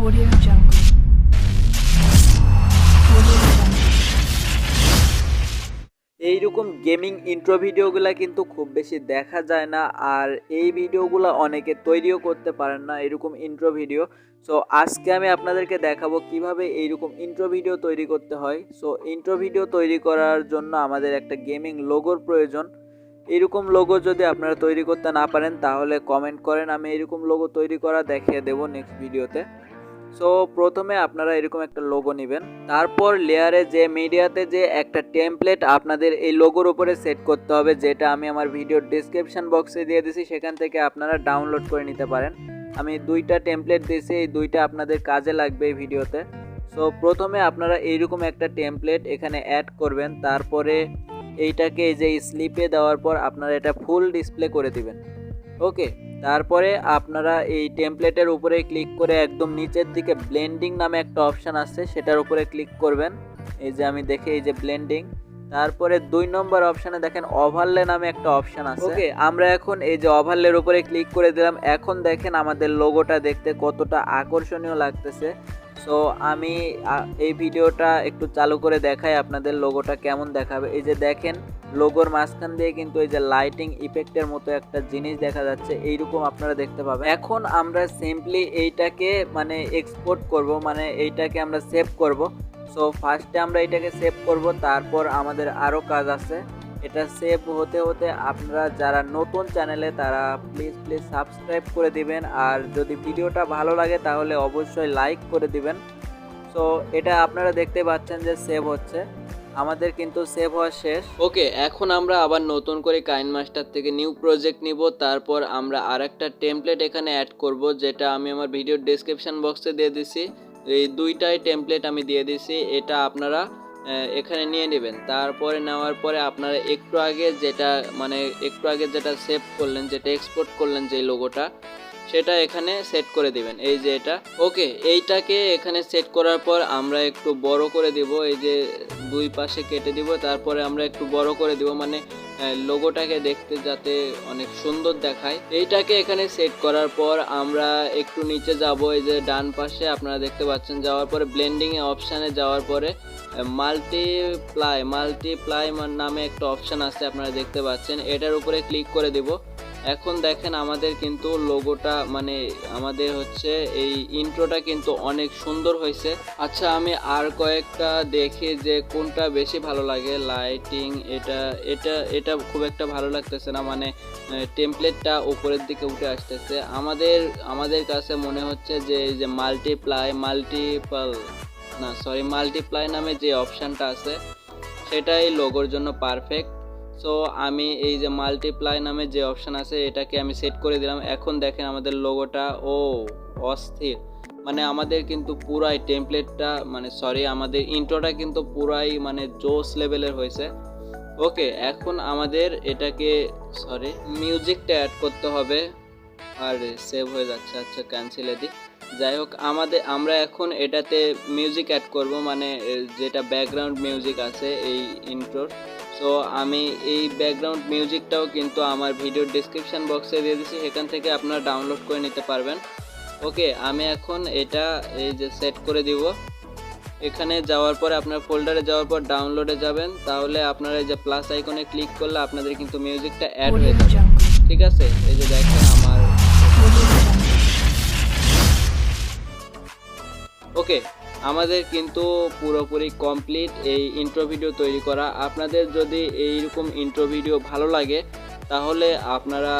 Audio Jungle. Audio Jungle. এইরকম gaming intro ভিডিওগুলো কিন্তু খুব বেশি দেখা যায় না, আর এই ভিডিওগুলো অনেকে তৈরিও করতে পারেন না এরকম ইন্ট্রো ভিডিও। সো আজকে আমি আপনাদেরকে দেখাবো কিভাবে এইরকম ইন্ট্রো ভিডিও তৈরি করতে হয়। সো ইন্ট্রো ভিডিও তৈরি করার জন্য আমাদের একটা গেমিং লোগোর প্রয়োজন। এরকম লোগো যদি আপনারা তৈরি করতে না পারেন তাহলে কমেন্ট করেন, আমি এরকম লোগো তৈরি করা দেখিয়ে দেবো নেক্সট ভিডিওতে। সো প্রথমে আপনারা এরকম একটা লোগো নেবেন, তারপর লেয়ারে যে মিডিয়াতে যে একটা টেমপ্লেট আপনাদের এই লোগোর উপরে সেট করতে হবে, যেটা আমি আমার ভিডিওর ডেসক্রিপশন বক্সে দিয়ে দিয়েছি, সেখান থেকে আপনারা ডাউনলোড করে নিতে পারেন। আমি দুইটা টেমপ্লেট দিয়েছি, এই দুইটা আপনাদের কাজে লাগবে এই ভিডিওতে। সো প্রথমে আপনারা এইরকম একটা টেমপ্লেট এখানে অ্যাড করবেন, তারপরে এইটাকে এই যে স্লিপে দেওয়ার পর আপনারা এটা ফুল ডিসপ্লে করে দিবেন। ওকে, তারপরে আপনারা এই টেমপ্লেটের উপরে ক্লিক করে একদম নিচের দিকে ব্লেন্ডিং নামে একটা অপশান আছে, সেটার উপরে ক্লিক করবেন। এই যে আমি দেখি এই যে ব্লেন্ডিং, তারপরে 2 নম্বর অপশানে দেখেন ওভারলে নামে একটা অপশান আছে। ওকে, আমরা এখন এই যে ওভারলের উপরে ক্লিক করে দিলাম। এখন দেখেন আমাদের লোগোটা দেখতে কতটা আকর্ষণীয় লাগতেছে। সো আমি এই ভিডিওটা একটু চালু করে দেখাই আপনাদের লোগোটা কেমন দেখাবে। এই যে দেখেন লোগোর মাঝখান দিয়ে কিন্তু এই যে লাইটিং ইফেক্টের মতো একটা জিনিস দেখা যাচ্ছে, এইরকম আপনারা দেখতে পাবেন। এখন আমরা সিম্পলি এইটাকে মানে এক্সপোর্ট করব, মানে এইটাকে আমরা সেভ করব। সো ফার্স্টে আমরা এটাকে সেভ করব, তারপর আমাদের আরও কাজ আছে। এটা সেভ হতে হতে আপনারা যারা নতুন চ্যানেলে তারা প্লিজ সাবস্ক্রাইব করে দিবেন, আর যদি ভিডিওটা ভালো লাগে তাহলে অবশ্যই লাইক করে দিবেন। সো এটা আপনারা দেখতে পাচ্ছেন যে সেভ হচ্ছে, আমাদের কিন্তু সেভ হওয়া শেষ। ওকে, এখন আমরা আবার নতুন করে কাইনমাস্টার থেকে নিউ প্রজেক্ট নিব, তারপর আমরা আরেকটা টেমপ্লেট এখানে অ্যাড করব, যেটা আমি আমার ভিডিওর ডেসক্রিপশন বক্সে দিয়ে দিছি। এই দুইটাই টেমপ্লেট আমি দিয়ে দিছি, এটা আপনারা এখানে নিয়ে নেবেন। তারপরে নেওয়ার পরে আপনারা একটু আগে যেটা সেভ করলেন, যেটা এক্সপোর্ট করলেন যে লোগোটা, সেটা এখানে সেট করে দিবেন, এই যে এটা। ওকে, এইটাকে এখানে সেট করার পর আমরা একটু বড় করে দিব, এই যে দুই পাশে কেটে দিব, তারপরে আমরা একটু বড় করে দিব, মানে লোগোটাকে দেখতে যাতে অনেক সুন্দর দেখায়। এইটাকে এখানে সেট করার পর আমরা একটু নিচে যাব, এই যে ডান পাশে আপনারা দেখতে পাচ্ছেন, যাওয়ার পরে ব্লেন্ডিং এ অপশানে যাওয়ার পরে মাল্টিপ্লাই নামে একটা অপশান আছে, আপনারা দেখতে পাচ্ছেন, এটার উপরে ক্লিক করে দিব। এখন দেখেন আমাদের কিন্তু লোগোটা মানে আমাদের হচ্ছে এই ইন্ট্রোটা কিন্তু অনেক সুন্দর হয়েছে। আচ্ছা, আমি আর কয়েকটা দেখি যে কোনটা বেশি ভালো লাগে। লাইটিং এটা এটা এটা খুব একটা ভালো লাগতেছে না, মানে টেমপ্লেটটা উপরের দিকে উঠে আসতেছে। আমাদের কাছে মনে হচ্ছে যে এই যে মাল্টিপ্লাই নামে যে অপশানটা আছে সেটাই লোগোর জন্য পারফেক্ট। সো আমি এই যে মাল্টিপ্লাই নামে যে অপশান আছে এটাকে আমি সেট করে দিলাম। এখন দেখেন আমাদের লোগোটা অস্থির, মানে আমাদের কিন্তু পুরাই টেমপ্লেটটা আমাদের ইন্ট্রোটা কিন্তু পুরাই মানে জোস লেভেলের হয়েছে। ওকে, এখন আমাদের এটাকে মিউজিকটা অ্যাড করতে হবে, আর সেভ হয়ে যাচ্ছে। আচ্ছা, ক্যান্সেলে দিই। যাই হোক, আমরা এখন এটাতে মিউজিক অ্যাড করব, মানে যেটা ব্যাকগ্রাউন্ড মিউজিক আছে এই ইন্ট্রোর। সো আমি এই ব্যাকগ্রাউন্ড মিউজিকটাও কিন্তু আমার ভিডিওর ডেসক্রিপশন বক্সে দিয়ে দিচ্ছি, সেখান থেকে আপনারা ডাউনলোড করে নিতে পারবেন। ওকে, আমি এখন এটা এই যে সেট করে দিব। এখানে যাওয়ার পরে আপনার ফোল্ডারে যাওয়ার পর ডাউনলোডে যাবেন, তাহলে আপনারা এই যে প্লাস আইকনে ক্লিক করলে আপনাদের কিন্তু মিউজিকটা অ্যাড হয়ে যাবে। ঠিক আছে, এই যে দেখেন আমার। ওকে, আমাদের কিন্তু পুরোপুরি কমপ্লিট এই ইন্ট্রো ভিডিও তৈরি করা। আপনাদের যদি এইরকম ইন্ট্রো ভিডিও ভালো লাগে তাহলে আপনারা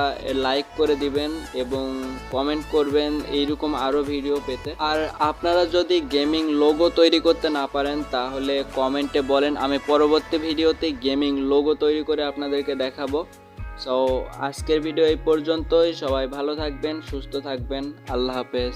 লাইক করে দিবেন এবং কমেন্ট করবেন এইরকম আরও ভিডিও পেতে। আর আপনারা যদি গেমিং লোগো তৈরি করতে না পারেন তাহলে কমেন্টে বলেন, আমি পরবর্তী ভিডিওতে গেমিং লোগো তৈরি করে আপনাদেরকে দেখাবো। সো আজকের ভিডিও এই পর্যন্তই। সবাই ভালো থাকবেন, সুস্থ থাকবেন, আল্লাহ হাফেজ।